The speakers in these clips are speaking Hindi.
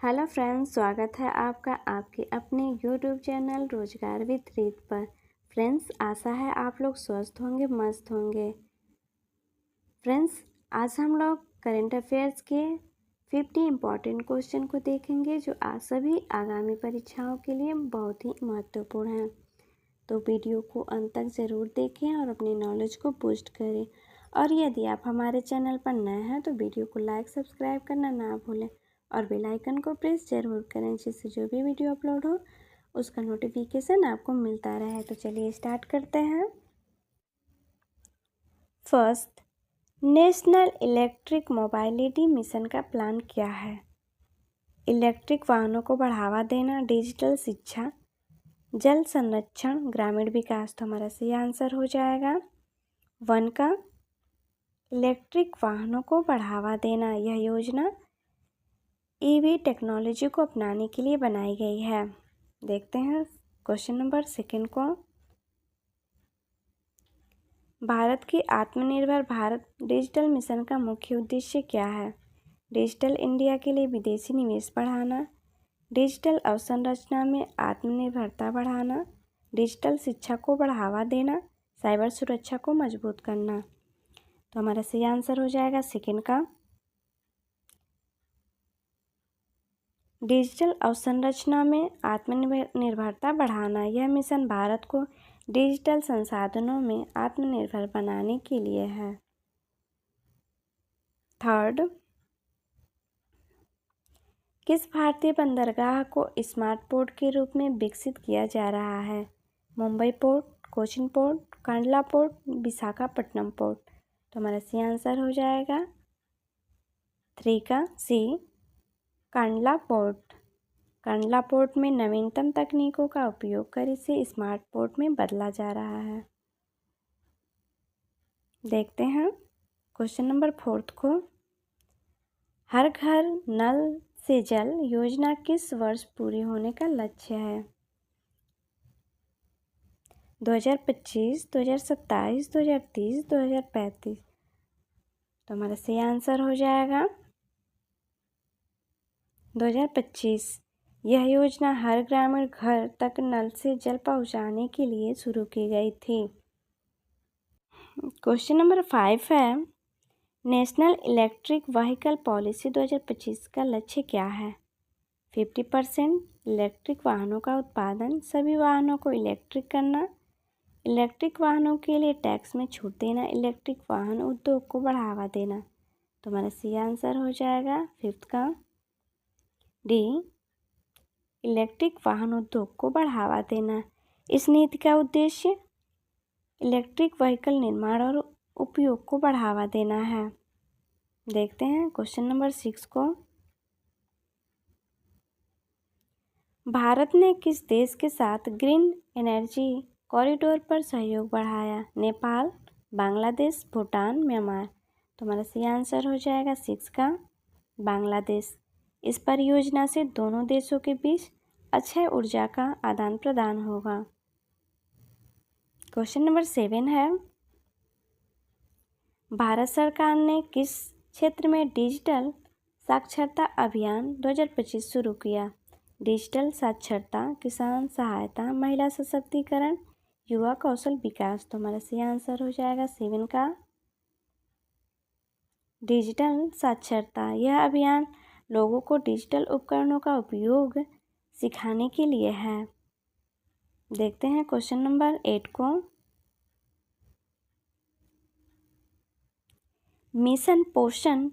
हेलो फ्रेंड्स, स्वागत है आपका आपके अपने यूट्यूब चैनल रोजगार विद रीत पर। फ्रेंड्स, आशा है आप लोग स्वस्थ होंगे, मस्त होंगे। फ्रेंड्स, आज हम लोग करंट अफेयर्स के 50 इम्पॉर्टेंट क्वेश्चन को देखेंगे जो आज सभी आगामी परीक्षाओं के लिए बहुत ही महत्वपूर्ण हैं। तो वीडियो को अंत तक ज़रूर देखें और अपनी नॉलेज को बूस्ट करें। और यदि आप हमारे चैनल पर नए हैं तो वीडियो को लाइक सब्सक्राइब करना ना भूलें और बेल आइकन को प्रेस ज़रूर करें, जिससे जो भी वीडियो अपलोड हो उसका नोटिफिकेशन आपको मिलता रहे। तो चलिए स्टार्ट करते हैं। First, national electric mobility mission का प्लान क्या है? इलेक्ट्रिक वाहनों को बढ़ावा देना, डिजिटल शिक्षा, जल संरक्षण, ग्रामीण विकास। तो हमारा सही आंसर हो जाएगा 1 का इलेक्ट्रिक वाहनों को बढ़ावा देना। यह योजना ईवी टेक्नोलॉजी को अपनाने के लिए बनाई गई है। देखते हैं क्वेश्चन नंबर 2 को। भारत की आत्मनिर्भर भारत डिजिटल मिशन का मुख्य उद्देश्य क्या है? डिजिटल इंडिया के लिए विदेशी निवेश बढ़ाना, डिजिटल अवसंरचना में आत्मनिर्भरता बढ़ाना, डिजिटल शिक्षा को बढ़ावा देना, साइबर सुरक्षा को मजबूत करना। तो हमारा सही आंसर हो जाएगा 2 का डिजिटल अवसंरचना में आत्मनिर्भरता बढ़ाना। यह मिशन भारत को डिजिटल संसाधनों में आत्मनिर्भर बनाने के लिए है। थर्ड, किस भारतीय बंदरगाह को स्मार्ट पोर्ट के रूप में विकसित किया जा रहा है? Mumbai port, Cochin port, Kandla port, Visakhapatnam port. तो हमारा सही आंसर हो जाएगा 3 का सी, कांडला पोर्ट। कांडला पोर्ट में नवीनतम तकनीकों का उपयोग कर इसे स्मार्ट पोर्ट में बदला जा रहा है। देखते हैं क्वेश्चन नंबर 4 को। हर घर नल से जल योजना किस वर्ष पूरी होने का लक्ष्य है? 2025, 2027, 2030, 2035। तो हमारा सही आंसर हो जाएगा 2025। यह योजना हर ग्रामीण घर तक नल से जल पहुंचाने के लिए शुरू की गई थी। क्वेश्चन नंबर 5 है, नेशनल इलेक्ट्रिक व्हीकल पॉलिसी 2025 का लक्ष्य क्या है? 50% इलेक्ट्रिक वाहनों का उत्पादन, सभी वाहनों को इलेक्ट्रिक करना, इलेक्ट्रिक वाहनों के लिए टैक्स में छूट देना, इलेक्ट्रिक वाहन उद्योग को बढ़ावा देना। तो हमारा सही आंसर हो जाएगा 5 का डी, इलेक्ट्रिक वाहन उद्योग को बढ़ावा देना। इस नीति का उद्देश्य इलेक्ट्रिक व्हीकल निर्माण और उपयोग को बढ़ावा देना है। देखते हैं क्वेश्चन नंबर 6 को। भारत ने किस देश के साथ ग्रीन एनर्जी कॉरिडोर पर सहयोग बढ़ाया? नेपाल, बांग्लादेश, भूटान, म्यांमार। तो हमारा सही आंसर हो जाएगा 6 का बांग्लादेश। इस परियोजना से दोनों देशों के बीच अक्षय ऊर्जा का आदान प्रदान होगा। क्वेश्चन नंबर 7 है, भारत सरकार ने किस क्षेत्र में डिजिटल साक्षरता अभियान 2025 शुरू किया? डिजिटल साक्षरता, किसान सहायता, महिला सशक्तिकरण, युवा कौशल विकास। तो हमारा सही आंसर हो जाएगा 7 का डिजिटल साक्षरता। यह अभियान लोगों को डिजिटल उपकरणों का उपयोग सिखाने के लिए है। देखते हैं क्वेश्चन नंबर 8 को। मिशन पोषण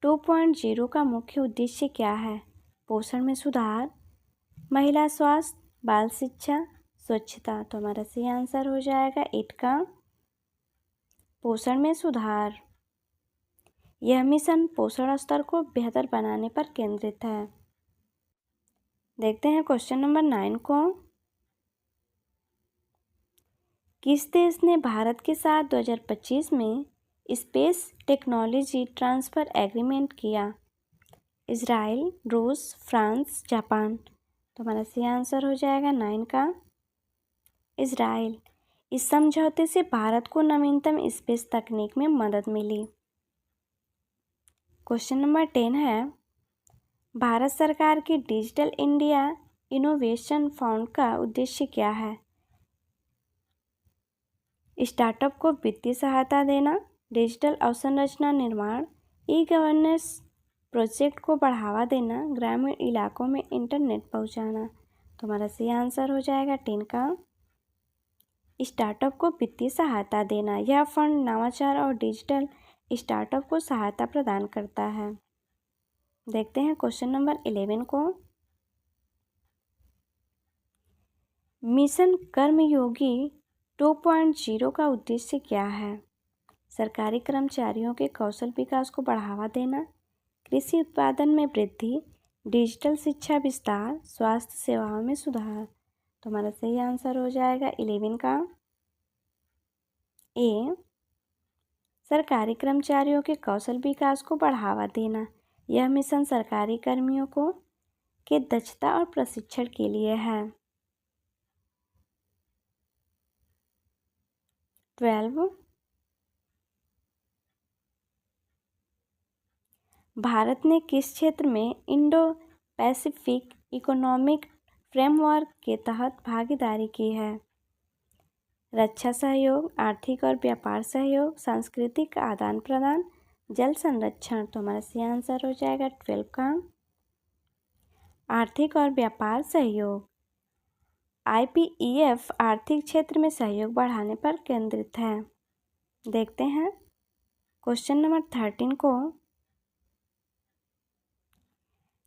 2.0 का मुख्य उद्देश्य क्या है? पोषण में सुधार, महिला स्वास्थ्य, बाल शिक्षा, स्वच्छता। तो हमारा सही आंसर हो जाएगा 8 का पोषण में सुधार। यह मिशन पोषण स्तर को बेहतर बनाने पर केंद्रित है। देखते हैं क्वेश्चन नंबर 9 को। किस देश ने भारत के साथ 2025 में स्पेस टेक्नोलॉजी ट्रांसफ़र एग्रीमेंट किया? इजराइल, रूस, फ्रांस, जापान। तो हमारा सही आंसर हो जाएगा 9 का इजराइल। इस समझौते से भारत को नवीनतम स्पेस तकनीक में मदद मिली। क्वेश्चन नंबर 10 है, भारत सरकार की डिजिटल इंडिया इनोवेशन फंड का उद्देश्य क्या है? स्टार्टअप को वित्तीय सहायता देना, डिजिटल अवसंरचना निर्माण, ई गवर्नेंस प्रोजेक्ट को बढ़ावा देना, ग्रामीण इलाकों में इंटरनेट पहुंचाना। तो हमारा सही आंसर हो जाएगा 10 का स्टार्टअप को वित्तीय सहायता देना। यह फंड नवाचार और डिजिटल स्टार्टअप को सहायता प्रदान करता है। देखते हैं क्वेश्चन नंबर 11 को। मिशन कर्मयोगी 2.0 का उद्देश्य क्या है? सरकारी कर्मचारियों के कौशल विकास को बढ़ावा देना, कृषि उत्पादन में वृद्धि, डिजिटल शिक्षा विस्तार, स्वास्थ्य सेवाओं में सुधार। तो हमारा सही आंसर हो जाएगा 11 का ए। सरकारी कर्मचारियों के कौशल विकास को बढ़ावा देना। यह मिशन सरकारी कर्मियों को के दक्षता और प्रशिक्षण के लिए है। 12 भारत ने किस क्षेत्र में इंडो पैसिफिक इकोनॉमिक फ्रेमवर्क के तहत भागीदारी की है? रक्षा सहयोग, आर्थिक और व्यापार सहयोग, सांस्कृतिक आदान प्रदान, जल संरक्षण। तो हमारा सही आंसर हो जाएगा 12 का आर्थिक और व्यापार सहयोग। IPEF आर्थिक क्षेत्र में सहयोग बढ़ाने पर केंद्रित है। देखते हैं क्वेश्चन नंबर 13 को।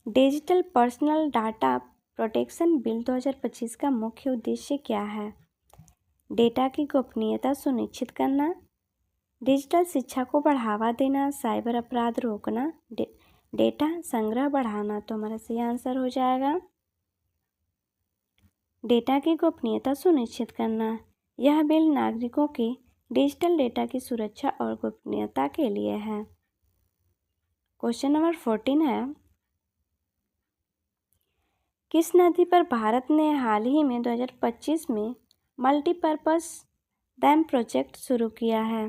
Digital personal data protection bill 2025 का मुख्य उद्देश्य क्या है? डेटा की गोपनीयता सुनिश्चित करना, डिजिटल शिक्षा को बढ़ावा देना, साइबर अपराध रोकना, डेटा संग्रह बढ़ाना। तो हमारा सही आंसर हो जाएगा डेटा की गोपनीयता सुनिश्चित करना। यह बिल नागरिकों के डिजिटल डेटा की सुरक्षा और गोपनीयता के लिए है। क्वेश्चन नंबर 14 है, किस नदी पर भारत ने हाल ही में 2025 में मल्टीपर्पस डैम प्रोजेक्ट शुरू किया है?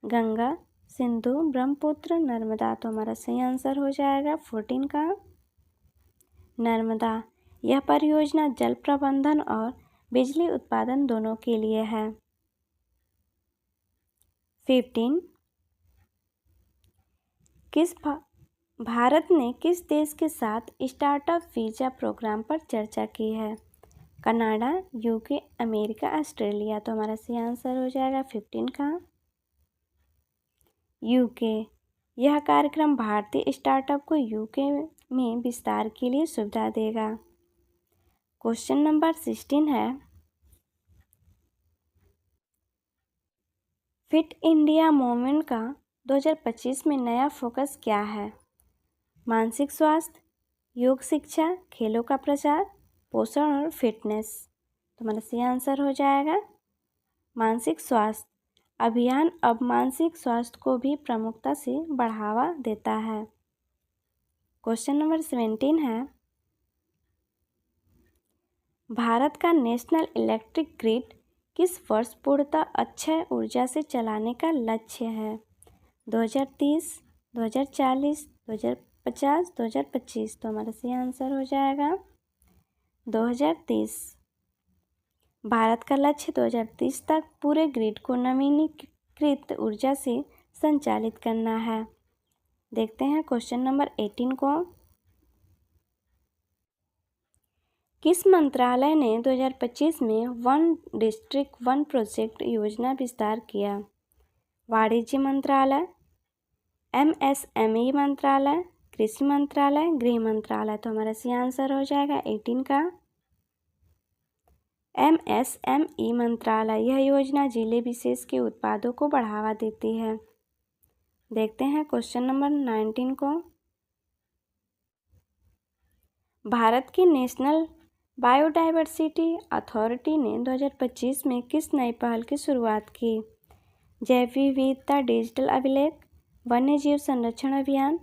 गंगा, सिंधु, ब्रह्मपुत्र, नर्मदा। तो हमारा सही आंसर हो जाएगा 14 का नर्मदा। यह परियोजना जल प्रबंधन और बिजली उत्पादन दोनों के लिए है। 15 भारत ने किस देश के साथ स्टार्टअप वीजा प्रोग्राम पर चर्चा की है? Canada, UK, America, Australia. तो हमारा सही आंसर हो जाएगा 15 का यूके। यह कार्यक्रम भारतीय स्टार्टअप को यूके में विस्तार के लिए सुविधा देगा। क्वेश्चन नंबर 16 है, फिट इंडिया मूवमेंट का 2025 में नया फोकस क्या है? मानसिक स्वास्थ्य, योग शिक्षा, खेलों का प्रचार, पोषण और फिटनेस। तो हमारा सही आंसर हो जाएगा मानसिक स्वास्थ्य। अभियान अब मानसिक स्वास्थ्य को भी प्रमुखता से बढ़ावा देता है। क्वेश्चन नंबर 17 है, भारत का नेशनल इलेक्ट्रिक ग्रिड किस वर्ष पूर्णतः अक्षय ऊर्जा से चलाने का लक्ष्य है? 2030, 2040, 2050, 2025। तो हमारा सही आंसर हो जाएगा 2030। भारत का लक्ष्य 2030 तक पूरे ग्रिड को नवीनीकृत ऊर्जा से संचालित करना है। देखते हैं क्वेश्चन नंबर 18 को। किस मंत्रालय ने 2025 में वन डिस्ट्रिक्ट वन प्रोजेक्ट योजना विस्तार किया? वाणिज्य मंत्रालय, MSME मंत्रालय, कृषि मंत्रालय, गृह मंत्रालय। तो हमारा सही आंसर हो जाएगा 18 का MSME मंत्रालय। यह योजना जिले विशेष के उत्पादों को बढ़ावा देती है। देखते हैं क्वेश्चन नंबर 19 को। भारत की नेशनल बायोडायवर्सिटी अथॉरिटी ने 2025 में किस नई पहल की शुरुआत की? जैव विविधता डिजिटल अभिलेख, वन्यजीव संरक्षण अभियान,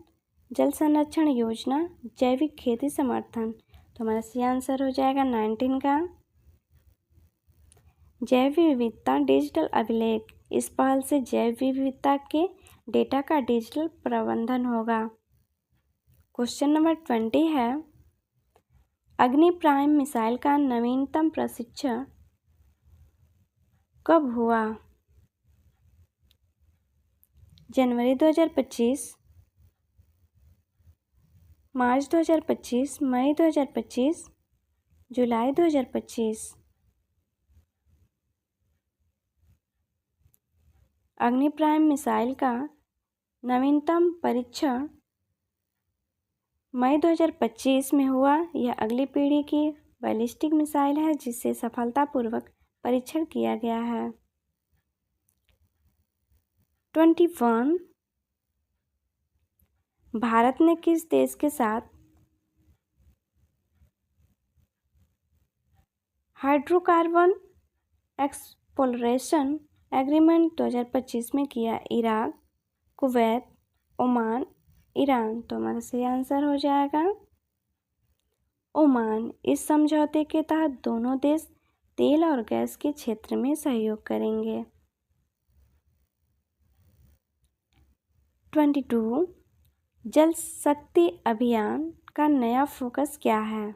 जल संरक्षण योजना, जैविक खेती समर्थन। तो हमारा सही आंसर हो जाएगा 19 का जैव विविधता डिजिटल अभिलेख। इस पहल से जैव विविधता के डेटा का डिजिटल प्रबंधन होगा। क्वेश्चन नंबर 20 है, अग्नि प्राइम मिसाइल का नवीनतम प्रशिक्षण कब हुआ? जनवरी 2025, मार्च 2025, मई 2025, जुलाई 2025। अग्नि प्राइम मिसाइल का नवीनतम परीक्षण मई 2025 में हुआ। यह अगली पीढ़ी की बैलिस्टिक मिसाइल है जिसे सफलतापूर्वक परीक्षण किया गया है। 21, भारत ने किस देश के साथ हाइड्रोकार्बन एक्सप्लोरेशन एग्रीमेंट 2025 में किया? Iraq, Kuwait, Oman, Iran. तो हमारा सही आंसर हो जाएगा ओमान। इस समझौते के तहत दोनों देश तेल और गैस के क्षेत्र में सहयोग करेंगे। 22, जल शक्ति अभियान का नया फोकस क्या है?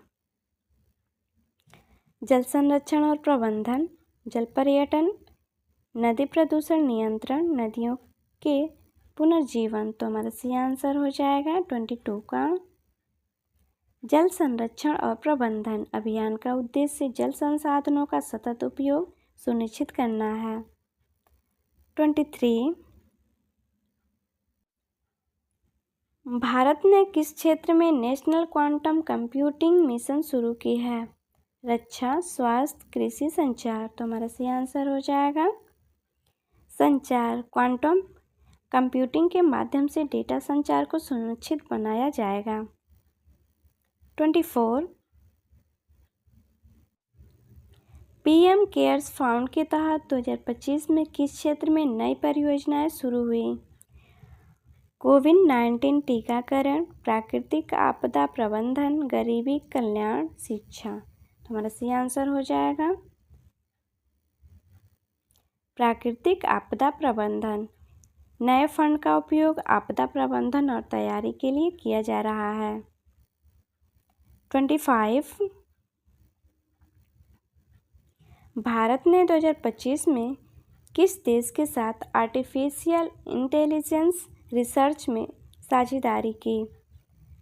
जल संरक्षण और प्रबंधन, जल पर्यटन, नदी प्रदूषण नियंत्रण, नदियों के पुनर्जीवन। तो हमारा सही आंसर हो जाएगा 22 का जल संरक्षण और प्रबंधन अभियान का उद्देश्य जल संसाधनों का सतत उपयोग सुनिश्चित करना है। 23, भारत ने किस क्षेत्र में नेशनल क्वांटम कंप्यूटिंग मिशन शुरू की है? रक्षा, स्वास्थ्य, कृषि, संचार। तो हमारा सही आंसर हो जाएगा संचार। क्वांटम कंप्यूटिंग के माध्यम से डेटा संचार को सुनिश्चित बनाया जाएगा। 24, पीएम केयर्स फंड के तहत 2025 में किस क्षेत्र में नई परियोजनाएं शुरू हुई? कोविड-19 टीकाकरण, प्राकृतिक आपदा प्रबंधन, गरीबी कल्याण, शिक्षा। तो हमारा सही आंसर हो जाएगा प्राकृतिक आपदा प्रबंधन। नए फंड का उपयोग आपदा प्रबंधन और तैयारी के लिए किया जा रहा है। 25, भारत ने 2025 में किस देश के साथ आर्टिफिशियल इंटेलिजेंस रिसर्च में साझेदारी की?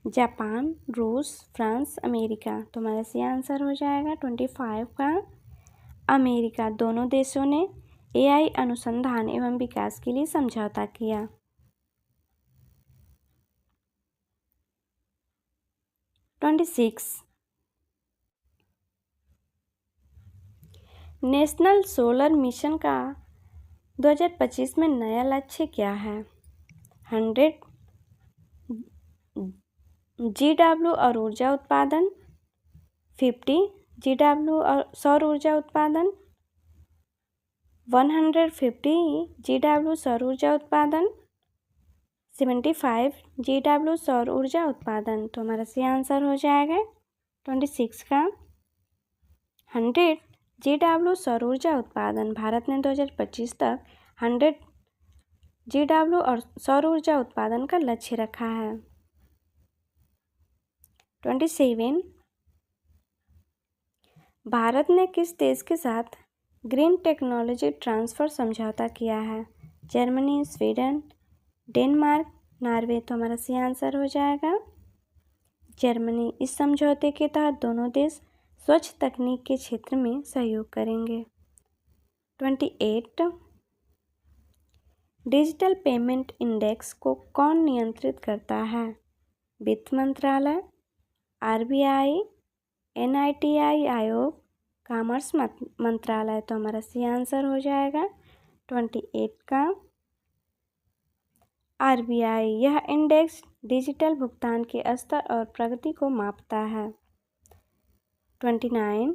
जापान, रूस, फ्रांस, अमेरिका। तो हमारा सही आंसर हो जाएगा 25 का अमेरिका। दोनों देशों ने एआई अनुसंधान एवं विकास के लिए समझौता किया। 26, नेशनल सोलर मिशन का 2025 में नया लक्ष्य क्या है? 100 GW और ऊर्जा उत्पादन, 50 GW और सौर ऊर्जा उत्पादन, 150 GW सौर ऊर्जा उत्पादन, 75 GW सौर ऊर्जा उत्पादन। तो हमारा सही आंसर हो जाएगा 26 का 100 GW सौर ऊर्जा उत्पादन। भारत ने 2025 तक 100 GW और सौर ऊर्जा उत्पादन का लक्ष्य रखा है। 27, भारत ने किस देश के साथ ग्रीन टेक्नोलॉजी ट्रांसफ़र समझौता किया है? Germany, Sweden, Denmark, Norway. तो हमारा सही आंसर हो जाएगा जर्मनी। इस समझौते के तहत दोनों देश स्वच्छ तकनीक के क्षेत्र में सहयोग करेंगे। 28, डिजिटल पेमेंट इंडेक्स को कौन नियंत्रित करता है? वित्त मंत्रालय, आरबीआई, एनआईटीआई आयोग, कॉमर्स मंत्रालय। तो हमारा सही आंसर हो जाएगा 28 का आरबीआई। यह इंडेक्स डिजिटल भुगतान के स्तर और प्रगति को मापता है। 29,